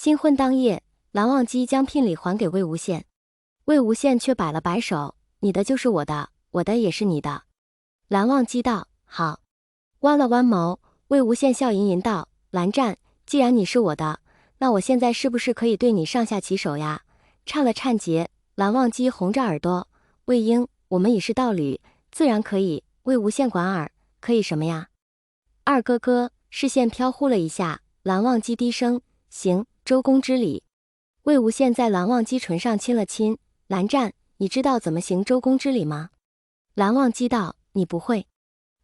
新婚当夜，蓝忘机将聘礼还给魏无羡，魏无羡却摆了摆手：“你的就是我的，我的也是你的。”蓝忘机道：“好。”弯了弯眸，魏无羡笑吟吟道：“蓝湛，既然你是我的，那我现在是不是可以对你上下其手呀？”颤了颤节，蓝忘机红着耳朵：“魏婴，我们已是道侣，自然可以。”魏无羡莞尔：“可以什么呀？”二哥哥视线飘忽了一下，蓝忘机低声：“行，周公之礼。”魏无羡在蓝忘机唇上亲了亲：“蓝湛，你知道怎么行周公之礼吗？”蓝忘机道：“你不会。”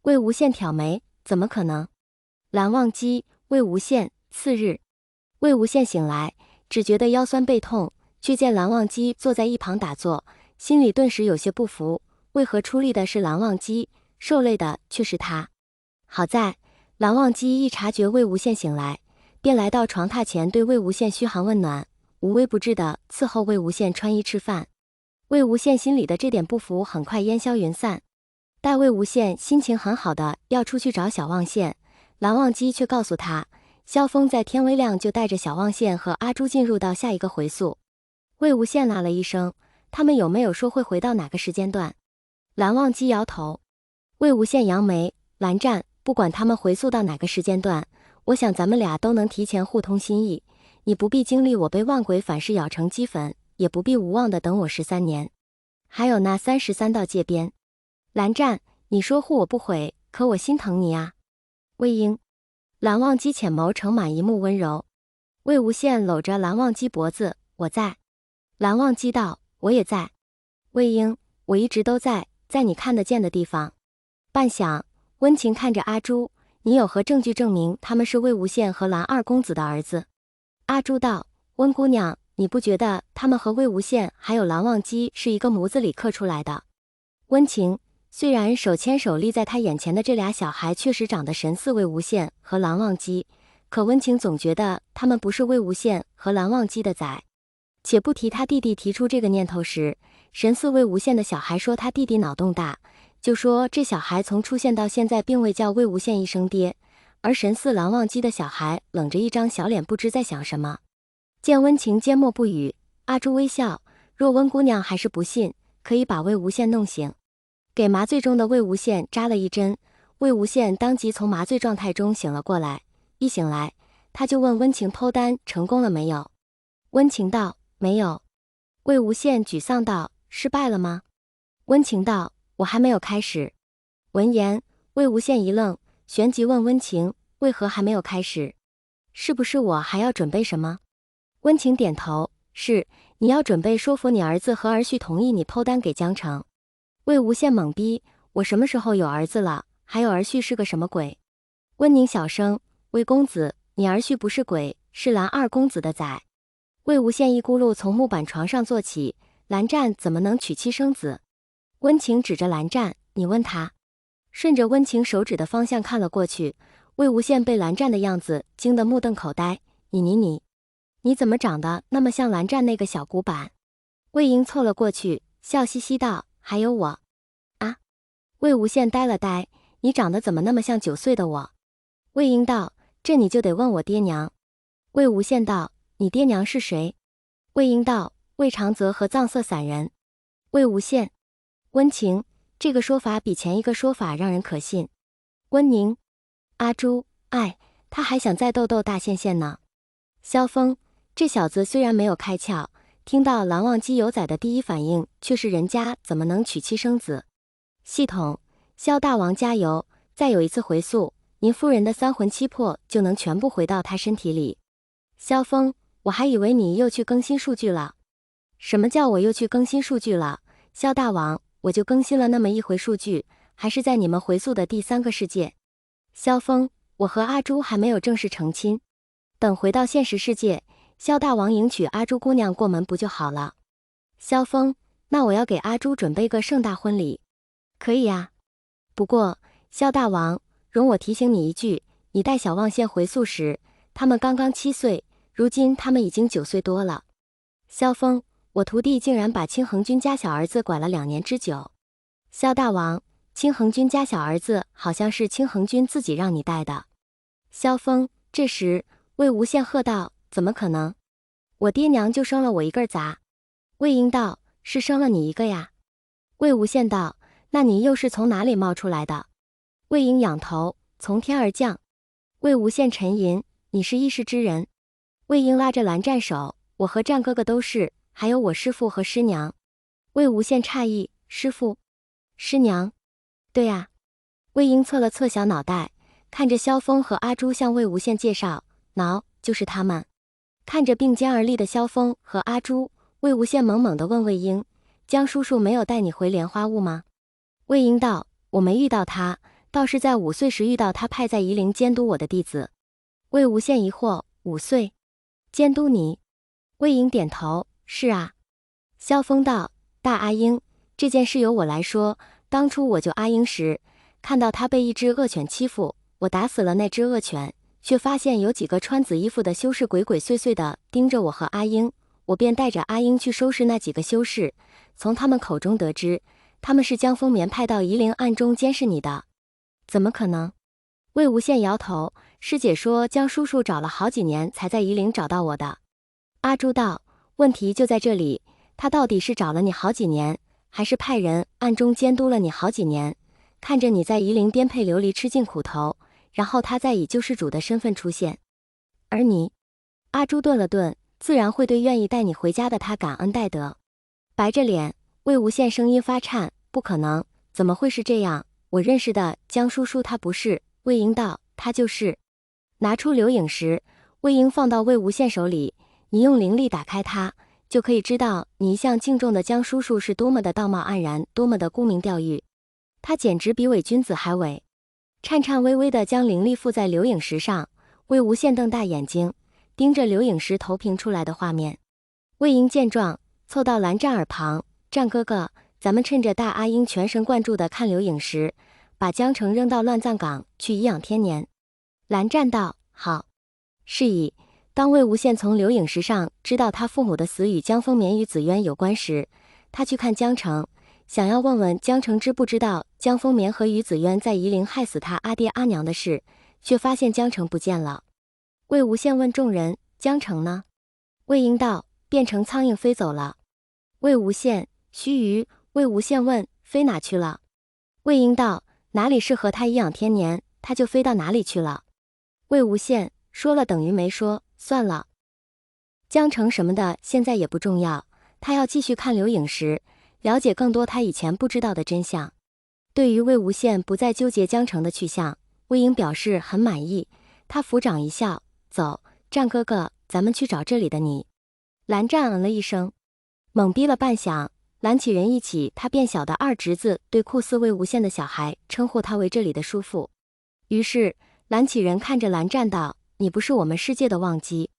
魏无羡挑眉：“怎么可能？”蓝忘机、魏无羡。次日，魏无羡醒来，只觉得腰酸背痛，却见蓝忘机坐在一旁打坐，心里顿时有些不服，为何出力的是蓝忘机，受累的却是他？好在蓝忘机一察觉魏无羡醒来，便来到床榻前，对魏无羡嘘寒问暖，无微不至的伺候魏无羡穿衣吃饭。魏无羡心里的这点不服很快烟消云散。待魏无羡心情很好的要出去找小望线，蓝忘机却告诉他，萧峰在天微亮就带着小望线和阿朱进入到下一个回宿。魏无羡啦了一声：“他们有没有说会回到哪个时间段？”蓝忘机摇头。魏无羡扬眉：“蓝湛，不管他们回溯到哪个时间段，我想咱们俩都能提前互通心意，你不必经历我被万鬼反噬咬成齑粉，也不必无望的等我13年。还有那33道界边。蓝湛，你说护我不悔，可我心疼你啊。”魏婴。蓝忘机浅眸盛满一幕温柔。魏无羡搂着蓝忘机脖子：“我在。”蓝忘机道：“我也在。”魏婴：“我一直都在，在你看得见的地方。”半晌，温情看着阿朱：“你有何证据证明他们是魏无羡和蓝二公子的儿子？”阿朱道：“温姑娘，你不觉得他们和魏无羡还有蓝忘机是一个模子里刻出来的？”温情：“虽然手牵手立在他眼前的这俩小孩确实长得神似魏无羡和蓝忘机，可温情总觉得他们不是魏无羡和蓝忘机的崽。且不提他弟弟提出这个念头时，神似魏无羡的小孩说他弟弟脑洞大，就说这小孩从出现到现在并未叫魏无羡一声爹，而神似蓝忘机的小孩冷着一张小脸，不知在想什么。见温情缄默不语，阿朱微笑：“若温姑娘还是不信，可以把魏无羡弄醒。”给麻醉中的魏无羡扎了一针，魏无羡当即从麻醉状态中醒了过来。一醒来，他就问温情剖丹成功了没有。温情道：“没有。”魏无羡沮丧道：“失败了吗？”温情道：“我还没有开始。”闻言，魏无羡一愣，旋即问温情：“为何还没有开始？是不是我还要准备什么？”温情点头：“是，你要准备说服你儿子和儿婿同意你剖丹给江城。”魏无羡懵逼：“我什么时候有儿子了？还有儿婿是个什么鬼？”温宁小声：“魏公子，你儿婿不是鬼，是蓝二公子的崽。”魏无羡一咕噜从木板床上坐起：“蓝湛怎么能娶妻生子？”温情指着蓝湛：“你问他。”顺着温情手指的方向看了过去，魏无羡被蓝湛的样子惊得目瞪口呆：“你怎么长得那么像蓝湛那个小古板？”魏婴凑了过去，笑嘻嘻道：“还有我啊！”魏无羡呆了呆：“你长得怎么那么像9岁的我？”魏婴道：“这你就得问我爹娘。”魏无羡道：“你爹娘是谁？”魏婴道：“魏长泽和藏色散人。”魏无羡。温情：“这个说法比前一个说法让人可信。”温宁。阿朱：“哎，他还想再斗斗大线线呢。”萧峰：“这小子虽然没有开窍，听到蓝忘机有崽的第一反应却是人家怎么能娶妻生子？”系统：萧大王加油，再有一次回溯，您夫人的3魂7魄就能全部回到他身体里。萧峰：“我还以为你又去更新数据了。”什么叫我又去更新数据了？萧大王，我就更新了那么一回数据，还是在你们回溯的第3个世界。萧峰：“我和阿朱还没有正式成亲，等回到现实世界，萧大王迎娶阿朱姑娘过门不就好了？”萧峰：“那我要给阿朱准备个盛大婚礼。”可以呀，不过萧大王，容我提醒你一句，你带小望线回溯时，他们刚刚7岁，如今他们已经9岁多了。萧峰：“我徒弟竟然把清衡君家小儿子拐了2年之久。”萧大王，清衡君家小儿子好像是清衡君自己让你带的。萧峰。这时魏无羡喝道：“怎么可能？我爹娘就生了我一个崽。魏婴道：是生了你一个呀。魏无羡道：那你又是从哪里冒出来的？魏婴仰头：从天而降。魏无羡沉吟：你是异世之人。魏婴拉着蓝湛手：我和湛哥哥都是，还有我师父和师娘。魏无羡诧异：师父、师娘？对呀。魏婴侧了侧小脑袋，看着萧峰和阿朱向魏无羡介绍：喏，就是他们。看着并肩而立的萧峰和阿朱，魏无羡猛猛地问魏婴：江叔叔没有带你回莲花坞吗？魏婴道：我没遇到他，倒是在5岁时遇到他派在夷陵监督我的弟子。魏无羡疑惑：5岁？监督你？魏婴点头：是啊。萧峰道：大阿英，这件事由我来说。当初我救阿英时，看到他被一只恶犬欺负，我打死了那只恶犬，却发现有几个穿紫衣服的修士鬼鬼祟祟的盯着我和阿英，我便带着阿英去收拾那几个修士，从他们口中得知，他们是江丰眠派到夷陵暗中监视你的。怎么可能？魏无羡摇头：师姐说江叔叔找了好几年才在夷陵找到我的。阿朱道：问题就在这里，他到底是找了你好几年，还是派人暗中监督了你好几年，看着你在夷陵颠沛流离吃尽苦头，然后他再以救世主的身份出现。而你？阿朱顿了顿，自然会对愿意带你回家的他感恩戴德。白着脸，魏无羡声音发颤：不可能，怎么会是这样？我认识的江叔叔他不是。魏婴道：他就是。拿出留影石，魏婴放到魏无羡手里，你用灵力打开它，就可以知道你一向敬重的江叔叔是多么的道貌岸然，多么的沽名钓誉。他简直比伪君子还伪。颤颤巍巍地将灵力附在留影石上，魏无羡瞪大眼睛，盯着留影石投屏出来的画面。魏婴见状，凑到蓝湛耳旁：湛哥哥，咱们趁着大阿英全神贯注地看留影石，把江澄扔到乱葬岗去颐养天年。蓝湛道：好。是以，当魏无羡从留影石上知道他父母的死与江丰眠与紫渊有关时，他去看江澄，想要问问江澄知不知道江丰眠和于紫渊在夷陵害死他阿爹阿娘的事，却发现江澄不见了。魏无羡问众人：江澄呢？魏婴道：变成苍蝇飞走了。魏无羡：须臾，魏无羡问：飞哪去了？魏婴道：哪里适合他颐养天年，他就飞到哪里去了。魏无羡：说了等于没说，算了。江澄什么的现在也不重要，他要继续看留影石，了解更多他以前不知道的真相。对于魏无羡不再纠结江澄的去向，魏婴表示很满意，他抚掌一笑：走，湛哥哥，咱们去找这里的你。蓝湛嗯了一声，懵逼了半晌，蓝启仁一起他变小的二侄子对酷似魏无羡的小孩称呼他为这里的叔父。于是蓝启仁看着蓝湛道：你不是我们世界的忘机，